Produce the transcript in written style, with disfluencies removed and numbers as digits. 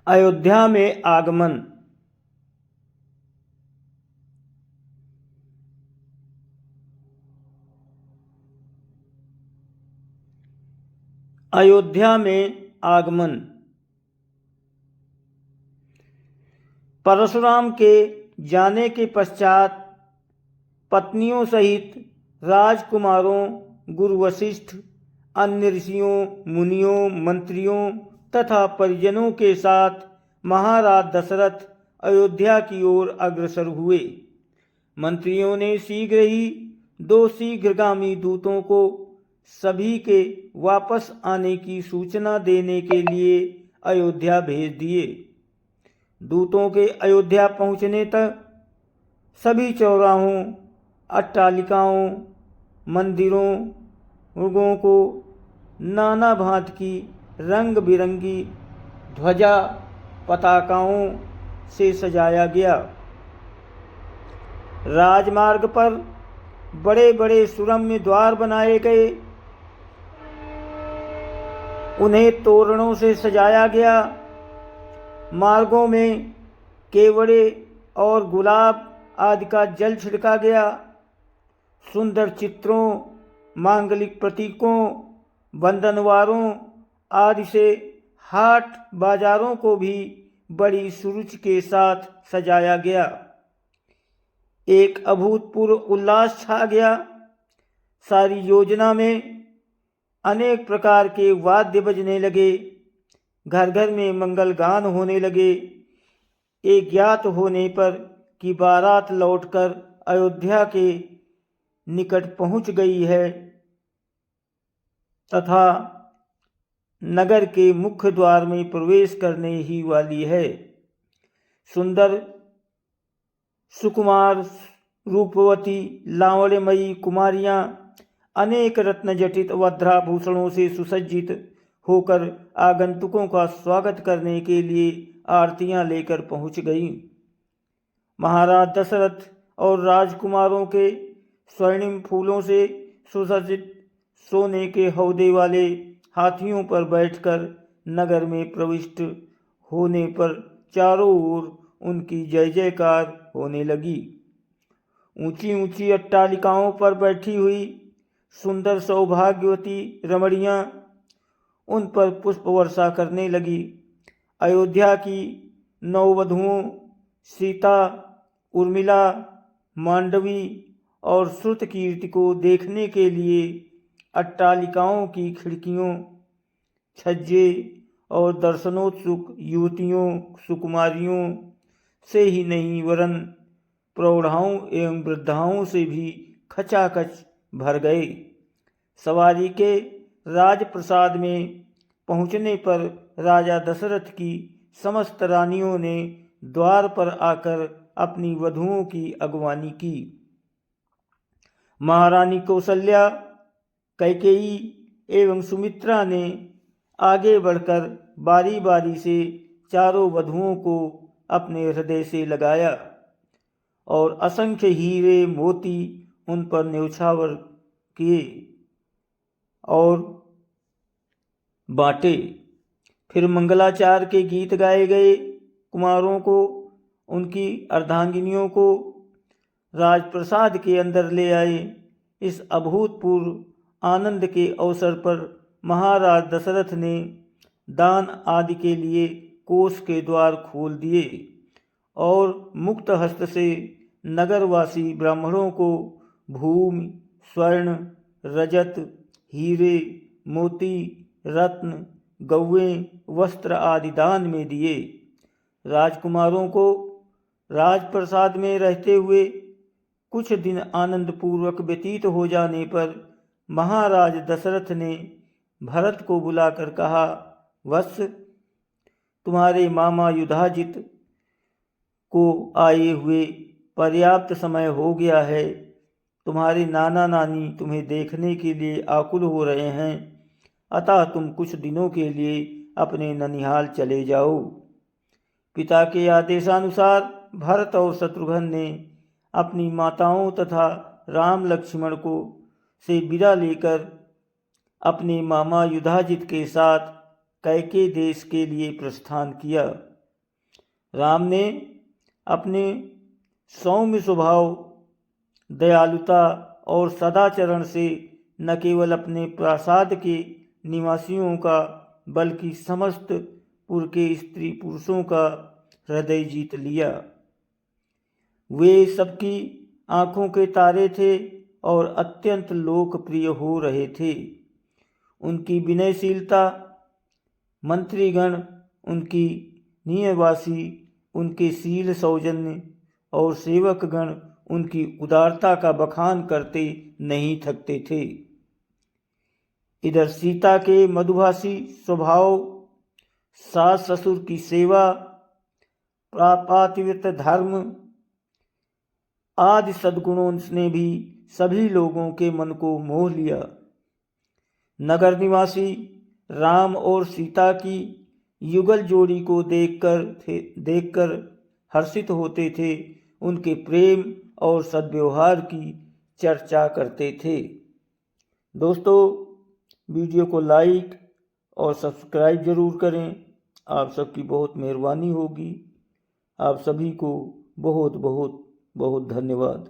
अयोध्या में आगमन। अयोध्या में आगमन। परशुराम के जाने के पश्चात पत्नियों सहित राजकुमारों, गुरु वशिष्ठ, अन्य ऋषियों, मुनियों, मंत्रियों तथा परिजनों के साथ महाराज दशरथ अयोध्या की ओर अग्रसर हुए। मंत्रियों ने शीघ्र ही 2 शीघ्रगामी दूतों को सभी के वापस आने की सूचना देने के लिए अयोध्या भेज दिए। दूतों के अयोध्या पहुंचने तक सभी चौराहों, अट्टालिकाओं, मंदिरों, मृगों को नाना भांति की रंग बिरंगी ध्वजा पताकाओं से सजाया गया। राजमार्ग पर बड़े बड़े सुरम्य द्वार बनाए गए, उन्हें तोरणों से सजाया गया। मार्गों में केवड़े और गुलाब आदि का जल छिड़का गया। सुंदर चित्रों, मांगलिक प्रतीकों, बंधनवारों आदि से हाट बाजारों को भी बड़ी सुरुचि के साथ सजाया गया। एक अभूतपूर्व उल्लास छा गया। सारी योजना में अनेक प्रकार के वाद्य बजने लगे, घर घर में मंगल गान होने लगे। एक ज्ञात होने पर कि बारात लौटकर अयोध्या के निकट पहुंच गई है तथा नगर के मुख्य द्वार में प्रवेश करने ही वाली है। सुंदर, सुकुमार, रूपवती, लावण्यमयी कुमारियां अनेक रत्न जटित वज्राभूषणों से सुसज्जित होकर आगंतुकों का स्वागत करने के लिए आरतियां लेकर पहुंच गईं। महाराज दशरथ और राजकुमारों के स्वर्णिम फूलों से सुसज्जित सोने के हौदे वाले हाथियों पर बैठकर नगर में प्रविष्ट होने पर चारों ओर उनकी जय जयकार होने लगी। ऊंची ऊंची अट्टालिकाओं पर बैठी हुई सुंदर सौभाग्यवती रमणियां उन पर पुष्प वर्षा करने लगी। अयोध्या की नववधुओं सीता, उर्मिला, मांडवी और श्रुतकीर्ति को देखने के लिए अट्टालिकाओं की खिड़कियों, छज्जे और दर्शनोत्सुक युवतियों, सुकुमारियों से ही नहीं वरन प्रौढ़ाओं एवं वृद्धाओं से भी खचाखच भर गए। सवारी के राजप्रसाद में पहुंचने पर राजा दशरथ की समस्त रानियों ने द्वार पर आकर अपनी वधुओं की अगवानी की। महारानी कौसल्या, कैकेयी एवं सुमित्रा ने आगे बढ़कर बारी बारी से चारों वधुओं को अपने हृदय से लगाया और असंख्य हीरे मोती उन पर न्यौछावर किए और बांटे। फिर मंगलाचार के गीत गाए गए। कुमारों को, उनकी अर्धांगिनियों को राजप्रसाद के अंदर ले आए। इस अभूतपूर्व आनंद के अवसर पर महाराज दशरथ ने दान आदि के लिए कोष के द्वार खोल दिए और मुक्त हस्त से नगरवासी ब्राह्मणों को भूमि, स्वर्ण, रजत, हीरे, मोती, रत्न, गौवें, वस्त्र आदि दान में दिए। राजकुमारों को राजप्रसाद में रहते हुए कुछ दिन आनंद पूर्वक व्यतीत हो जाने पर महाराज दशरथ ने भरत को बुलाकर कहा, वत्स, तुम्हारे मामा युधाजित को आए हुए पर्याप्त समय हो गया है। तुम्हारे नाना नानी तुम्हें देखने के लिए आकुल हो रहे हैं, अतः तुम कुछ दिनों के लिए अपने ननिहाल चले जाओ। पिता के आदेशानुसार भरत और शत्रुघ्न ने अपनी माताओं तथा राम लक्ष्मण को से विदा लेकर अपने मामा युधाजित के साथ कैके देश के लिए प्रस्थान किया। राम ने अपने सौम्य स्वभाव, दयालुता और सदाचरण से न केवल अपने प्रासाद के निवासियों का बल्कि समस्त पुर के स्त्री पुरुषों का हृदय जीत लिया। वे सबकी आंखों के तारे थे और अत्यंत लोकप्रिय हो रहे थे। उनकी विनयशीलता, मंत्रीगण उनकी नियवासी, उनके शील सौजन्य और सेवकगण उनकी उदारता का बखान करते नहीं थकते थे। इधर सीता के मधुभाषी स्वभाव, सास ससुर की सेवा, पातिव्रत धर्म आदि सद्गुणों ने भी सभी लोगों के मन को मोह लिया। नगर निवासी राम और सीता की युगल जोड़ी को देखकर हर्षित होते थे, उनके प्रेम और सद्व्यवहार की चर्चा करते थे। दोस्तों, वीडियो को लाइक और सब्सक्राइब जरूर करें। आप सबकी बहुत मेहरबानी होगी। आप सभी को बहुत बहुत बहुत धन्यवाद।